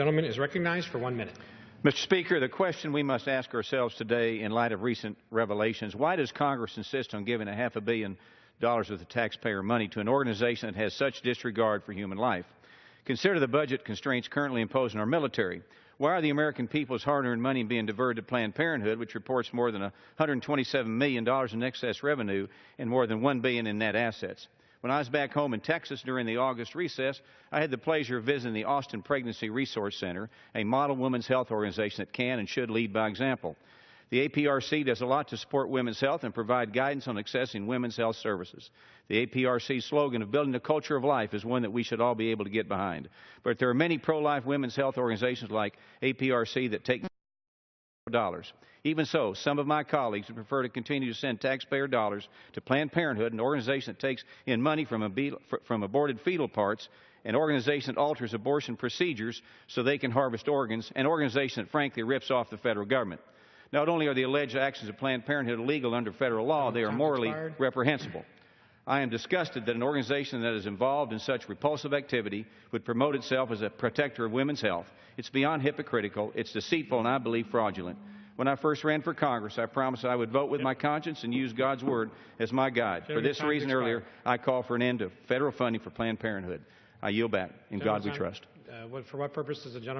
The gentleman is recognized for 1 minute. Mr. Speaker, the question we must ask ourselves today in light of recent revelations, why does Congress insist on giving $500 million worth of taxpayer money to an organization that has such disregard for human life? Consider the budget constraints currently imposed on our military. Why are the American people's hard-earned money being diverted to Planned Parenthood, which reports more than $127 million in excess revenue and more than $1 billion in net assets? When I was back home in Texas during the August recess, I had the pleasure of visiting the Austin Pregnancy Resource Center, a model women's health organization that can and should lead by example. The APRC does a lot to support women's health and provide guidance on accessing women's health services. The APRC slogan of building a culture of life is one that we should all be able to get behind. But there are many pro-life women's health organizations like APRC that take dollars. Even so, some of my colleagues would prefer to continue to send taxpayer dollars to Planned Parenthood, an organization that takes in money from aborted fetal parts, an organization that alters abortion procedures so they can harvest organs, an organization that frankly rips off the federal government. Not only are the alleged actions of Planned Parenthood illegal under federal law, they are morally reprehensible. I am disgusted that an organization that is involved in such repulsive activity would promote itself as a protector of women's health. It's beyond hypocritical, it's deceitful, and I believe fraudulent. When I first ran for Congress, I promised I would vote with my conscience and use God's Word as my guide. For this reason earlier, I call for an end to federal funding for Planned Parenthood. I yield back. In God we trust. For what purpose does the gentleman